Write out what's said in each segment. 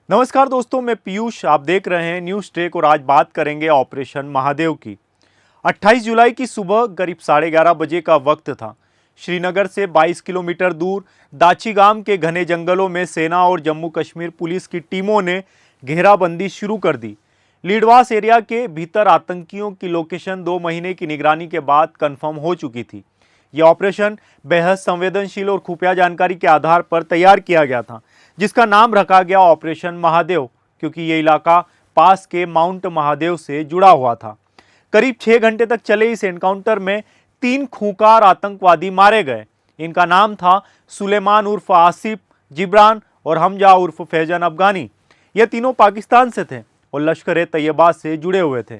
नमस्कार दोस्तों, मैं पीयूष। आप देख रहे हैं न्यूज़ टेक और आज बात करेंगे ऑपरेशन महादेव की। 28 जुलाई की सुबह करीब 11:30 बजे का वक्त था। श्रीनगर से 22 किलोमीटर दूर दाचीगाम के घने जंगलों में सेना और जम्मू कश्मीर पुलिस की टीमों ने घेराबंदी शुरू कर दी। लीडवास एरिया के भीतर आतंकियों की लोकेशन 2 महीने की निगरानी के बाद कंफर्म हो चुकी थी। यह ऑपरेशन बेहद संवेदनशील और खुफिया जानकारी के आधार पर तैयार किया गया था, जिसका नाम रखा गया ऑपरेशन महादेव, क्योंकि ये इलाका पास के माउंट महादेव से जुड़ा हुआ था। करीब 6 घंटे तक चले इस एनकाउंटर में 3 खूंखार आतंकवादी मारे गए। इनका नाम था सुलेमान उर्फ आसिफ, जिब्रान और हमजा उर्फ फैजन अफगानी। ये तीनों पाकिस्तान से थे और लश्कर-ए-तैयबा से जुड़े हुए थे।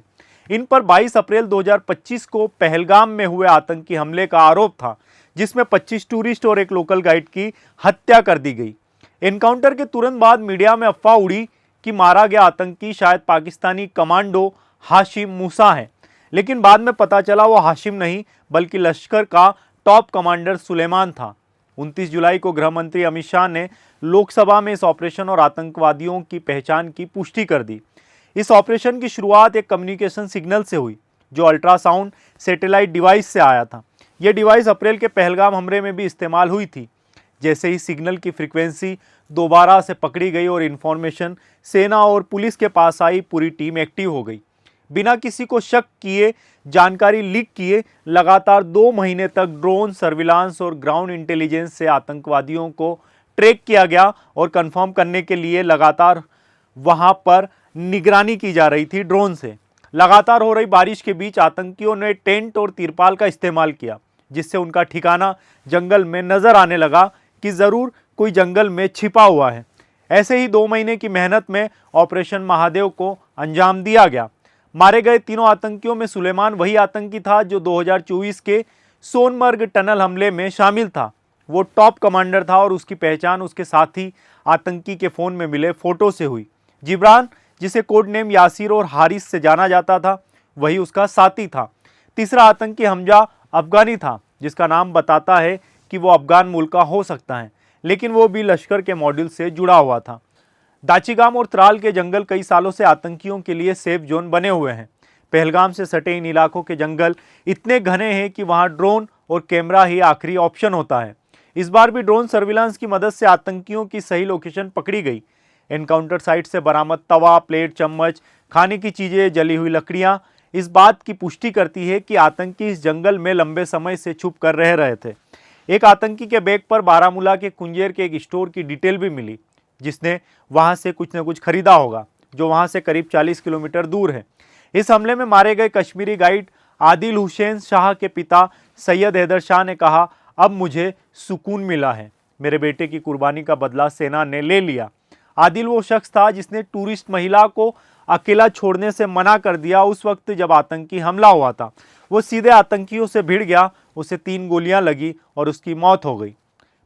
इन पर 22 अप्रैल 2025 को पहलगाम में हुए आतंकी हमले का आरोप था, जिसमें 25 टूरिस्ट और एक लोकल गाइड की हत्या कर दी गई। एनकाउंटर के तुरंत बाद मीडिया में अफवाह उड़ी कि मारा गया आतंकी शायद पाकिस्तानी कमांडो हाशिम मूसा है, लेकिन बाद में पता चला वो हाशिम नहीं बल्कि लश्कर का टॉप कमांडर सुलेमान था। 29 जुलाई को गृह मंत्री अमित शाह ने लोकसभा में इस ऑपरेशन और आतंकवादियों की पहचान की पुष्टि कर दी। इस ऑपरेशन की शुरुआत एक कम्युनिकेशन सिग्नल से हुई, जो अल्ट्रासाउंड सैटेलाइट डिवाइस से आया था। यह डिवाइस अप्रैल के पहलगाम हमले में भी इस्तेमाल हुई थी। जैसे ही सिग्नल की फ्रीक्वेंसी दोबारा से पकड़ी गई और इन्फॉर्मेशन सेना और पुलिस के पास आई, पूरी टीम एक्टिव हो गई। बिना किसी को शक किए, जानकारी लीक किए, लगातार 2 महीने तक ड्रोन सर्विलांस और ग्राउंड इंटेलिजेंस से आतंकवादियों को ट्रैक किया गया और कंफर्म करने के लिए लगातार वहां पर निगरानी की जा रही थी ड्रोन से। लगातार हो रही बारिश के बीच आतंकियों ने टेंट और तिरपाल का इस्तेमाल किया, जिससे उनका ठिकाना जंगल में नजर आने लगा कि जरूर कोई जंगल में छिपा हुआ है। ऐसे ही 2 महीने की मेहनत में ऑपरेशन महादेव को अंजाम दिया गया। मारे गए तीनों आतंकियों में सुलेमान वही आतंकी था जो 2024 के सोनमर्ग टनल हमले में शामिल था। वो टॉप कमांडर था और उसकी पहचान उसके साथी आतंकी के फोन में मिले फोटो से हुई। जिब्रान, जिसे कोड नेम यासिर और हारिस से जाना जाता था, वही उसका साथी था। तीसरा आतंकी हमजा अफगानी था, जिसका नाम बताता है कि वो अफगान मूल का हो सकता है, लेकिन वो भी लश्कर के मॉड्यूल से जुड़ा हुआ था। दाचीगाम और त्राल के जंगल कई सालों से आतंकियों के लिए सेफ जोन बने हुए हैं। पहलगाम से सटे इन इलाकों के जंगल इतने घने हैं कि वहां ड्रोन और कैमरा ही आखिरी ऑप्शन होता है। इस बार भी ड्रोन सर्विलांस की मदद से आतंकियों की सही लोकेशन पकड़ी गई। एनकाउंटर साइट से बरामद तवा, प्लेट, चम्मच, खाने की चीजें, जली हुई लकड़ियां इस बात की पुष्टि करती है कि आतंकी इस जंगल में लंबे समय से छुप कर रह रहे थे। एक आतंकी के बैग पर बारामूला के कुंजेर के एक स्टोर की डिटेल भी मिली, जिसने वहां से कुछ न कुछ खरीदा होगा, जो वहां से करीब 40 किलोमीटर दूर है। इस हमले में मारे गए कश्मीरी गाइड आदिल हुसैन शाह के पिता सैयद हैदर शाह ने कहा, अब मुझे सुकून मिला है। मेरे बेटे की कुर्बानी का बदला सेना ने ले लिया। आदिल वो शख्स था जिसने टूरिस्ट महिला को अकेला छोड़ने से मना कर दिया उस वक्त जब आतंकी हमला हुआ था। वो सीधे आतंकियों से भिड़ गया, उसे 3 गोलियां लगी और उसकी मौत हो गई।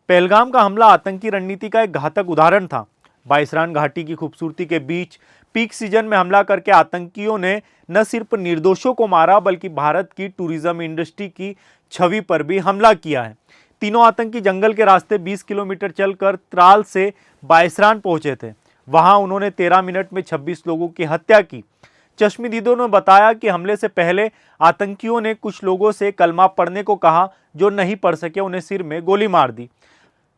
पहलगाम का हमला आतंकी रणनीति का एक घातक उदाहरण था। बाइसरान घाटी की खूबसूरती के बीच पीक सीजन में हमला करके आतंकियों ने न सिर्फ निर्दोषों को मारा, बल्कि भारत की टूरिज्म इंडस्ट्री की छवि पर भी हमला किया है। तीनों आतंकी जंगल के रास्ते 20 किलोमीटर चलकर त्राल से बाइसरान पहुंचे थे। वहां उन्होंने 13 मिनट में 26 लोगों की हत्या की। चश्मदीदों ने बताया कि हमले से पहले आतंकियों ने कुछ लोगों से कलमा पढ़ने को कहा, जो नहीं पढ़ सके उन्हें सिर में गोली मार दी।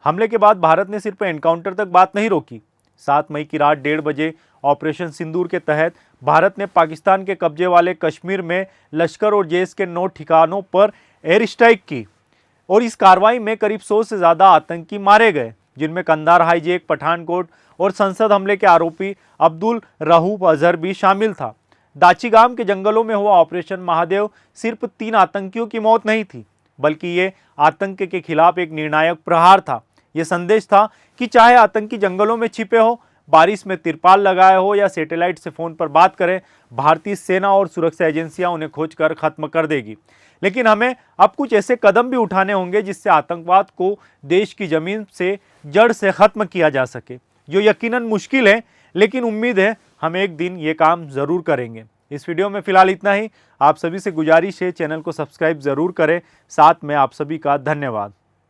हमले के बाद भारत ने सिर्फ एनकाउंटर तक बात नहीं रोकी। 7 मई की रात 1:30 बजे ऑपरेशन सिंदूर के तहत भारत ने पाकिस्तान के कब्जे वाले कश्मीर में लश्कर और जैश के 9 ठिकानों पर एयर स्ट्राइक की और इस कार्रवाई में करीब 100 से ज्यादा आतंकी मारे गए, जिनमें कंधार हाईजैक, पठानकोट और संसद हमले के आरोपी अब्दुल रहूफ अजहर भी शामिल था। दाचीगाम के जंगलों में हुआ ऑपरेशन महादेव सिर्फ 3 आतंकियों की मौत नहीं थी, बल्कि ये आतंक के खिलाफ एक निर्णायक प्रहार था। यह संदेश था कि चाहे आतंकी जंगलों में छिपे हो, बारिश में तिरपाल लगाए हो या सैटेलाइट से फोन पर बात करें, भारतीय सेना और सुरक्षा एजेंसियां उन्हें खोजकर खत्म कर देगी। लेकिन हमें अब कुछ ऐसे कदम भी उठाने होंगे जिससे आतंकवाद को देश की जमीन से जड़ से खत्म किया जा सके, जो यकीनन मुश्किल है, लेकिन उम्मीद है हम एक दिन ये काम जरूर करेंगे। इस वीडियो में फिलहाल इतना ही। आप सभी से गुजारिश है चैनल को सब्सक्राइब जरूर करें। साथ में आप सभी का धन्यवाद।